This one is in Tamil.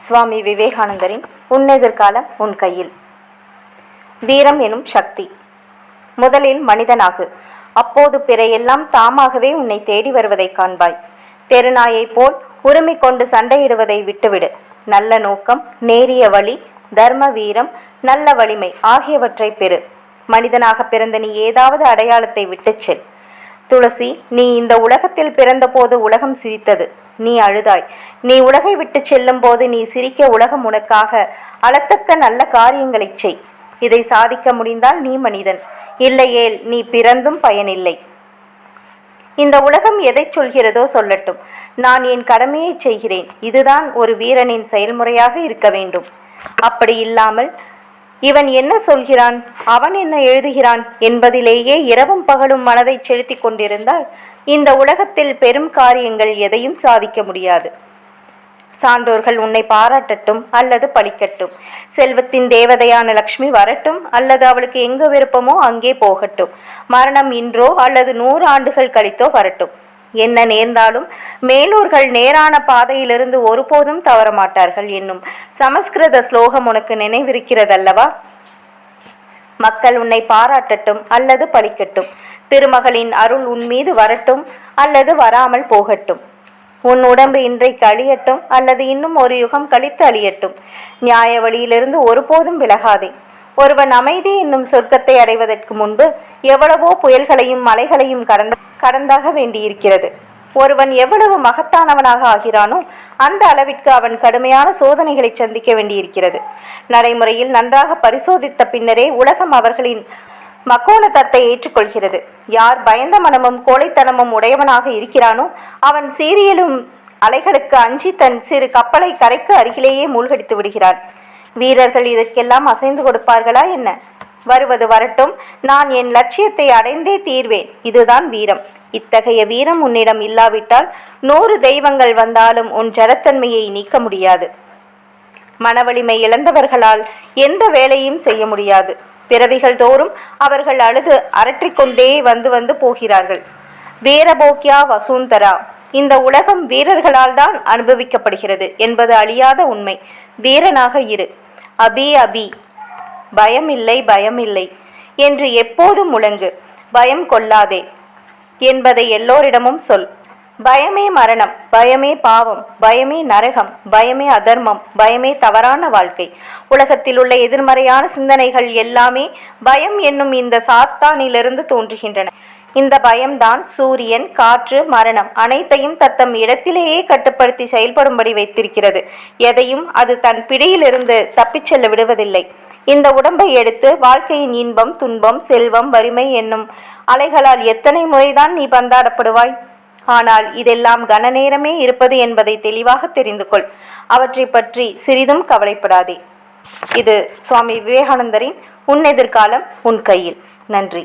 சுவாமி விவேகானந்தரின் உன்னெதிர்காலம் உன் கையில். வீரம் எனும் சக்தி. முதலில் மனிதனாகு, அப்போது பிற எல்லாம் தாமாகவே உன்னை தேடி வருவதை காண்பாய். தெருநாயைப் போல் உரிமை கொண்டு சண்டையிடுவதை விட்டுவிடு. நல்ல நோக்கம், நேரிய வழி, தர்ம, வீரம், நல்ல வலிமை ஆகியவற்றை பெறு. மனிதனாக பிறந்த நீ ஏதாவது அடையாளத்தை விட்டுச் செல். துளசி, நீ இந்த உலகத்தில் பிறந்தபோது உலகம் சிரித்தது, நீ அழுதாய். நீ உலகை விட்டு செல்லும் போது நீ சிரிக்க உலகம் உனக்காக அளத்தக்க நல்ல காரியங்களைச் செய். இதை சாதிக்க முடிந்தால் நீ மனிதன், இல்லையேல் நீ பிறந்தும் பயனில்லை. இந்த உலகம் எதை சொல்கிறதோ சொல்லட்டும், நான் என் கடமையை செய்கிறேன். இதுதான் ஒரு வீரனின் செயல்முறையாக இருக்க வேண்டும். அப்படி இல்லாமல் இவன் என்ன சொல்கிறான், அவன் என்ன எழுதுகிறான் என்பதிலேயே இரவும் பகலும் மனதை செலுத்தி கொண்டிருந்தால் இந்த உலகத்தில் பெரும் காரியங்கள் எதையும் சாதிக்க முடியாது. சான்றோர்கள் உன்னை பாராட்டட்டும் அல்லது பழிக்கட்டும். செல்வத்தின் தேவதையான லக்ஷ்மி வரட்டும் அல்லது அவளுக்கு எங்கு விருப்பமோ அங்கே போகட்டும். மரணம் இன்றோ அல்லது 100 ஆண்டுகள் கழித்தோ வரட்டும். என்ன நேர்ந்தாலும் மேலூர்கள் நேரான பாதையிலிருந்து ஒருபோதும் தவறமாட்டார்கள் என்னும் சமஸ்கிருத ஸ்லோகம் உனக்கு நினைவிருக்கிறதல்லவா? மக்கள் உன்னை பாராட்டட்டும் அல்லது பழிக்கட்டும். திருமகளின் அருள் உன் மீது வரட்டும் அல்லது வராமல் போகட்டும். உன் உடம்பு இன்றைக்கு அழியட்டும் அல்லது இன்னும் ஒரு யுகம் கழித்து அழியட்டும். நியாய வழியிலிருந்து ஒருபோதும் விலகாதே. ஒருவன் அமைதி என்னும் சொர்க்கத்தை அடைவதற்கு முன்பு எவ்வளவோ புயல்களையும் மலைகளையும் கடந்தாக வேண்டியிருக்கிறது. ஒருவன் எவ்வளவு மகத்தானவனாக ஆகிறானோ அந்த அளவிற்கு அவன் கடுமையான சோதனைகளை சந்திக்க வேண்டியிருக்கிறது. நடைமுறையில் நன்றாக பரிசோதித்த பின்னரே உலகம் அவர்களின் மகோனதத்தை ஏற்றுக்கொள்கிறது. யார் பயந்த மனமும் கோழைத்தனமும் உடையவனாக இருக்கிறானோ அவன் சீரியலும் அலைகளுக்கு அஞ்சி தன் சிறு கப்பலை கரைக்கு அருகிலேயே மூழ்கடித்து விடுகிறான். வீரர்கள் இதற்கெல்லாம் அசைந்து கொடுப்பார்களா என்ன? வருவது வரட்டும், நான் என் லட்சியத்தை அடைந்தே தீர்வேன். இதுதான் வீரம். இத்தகைய வீரம் உன்னிடம் இல்லாவிட்டால் 100 தெய்வங்கள் வந்தாலும் உன் ஜடத்தன்மையை நீக்க முடியாது. மனவலிமை இழந்தவர்களால் எந்த வேலையும் செய்ய முடியாது. பிறவிகள் தோறும் அவர்கள் அழுது அரற்றிக்கொண்டே வந்து போகிறார்கள். வீரபோக்கியா வசூந்தரா. இந்த உலகம் வீரர்களால் தான் அனுபவிக்கப்படுகிறது என்பது அழியாத உண்மை. வீரனாக இரு. அபி அபி, பயமில்லை பயமில்லை என்று எப்போதும் முழங்கு. பயம் கொள்ளாதே என்பதை எல்லோரிடமும் சொல். பயமே மரணம், பயமே பாவம், பயமே நரகம், பயமே அதர்மம், பயமே தவறான வாழ்க்கை. உலகத்தில் உள்ள எதிர்மறையான சிந்தனைகள் எல்லாமே பயம் என்னும் இந்த சாத்தானிலிருந்து தோன்றுகின்றன. இந்த பயம்தான் சூரியன், காற்று, மரணம் அனைத்தையும் தத்தம் இடத்திலேயே கட்டுப்படுத்தி செயல்படும்படி வைத்திருக்கிறது. எதையும் அது தன் பிடியிலிருந்து தப்பிச் செல்ல விடுவதில்லை. இந்த உடம்பை எடுத்து வாழ்க்கையின் இன்பம், துன்பம், செல்வம், வறுமை என்னும் அலைகளால் எத்தனை முறைதான் நீ பந்தாடப்படுவாய்? ஆனால் இதெல்லாம் கன நேரமே இருப்பது என்பதை தெளிவாக தெரிந்து கொள். அவற்றை பற்றி சிறிதும் கவலைப்படாதே. இது சுவாமி விவேகானந்தரின் உன்னெதிர்காலம் உன் கையில். நன்றி.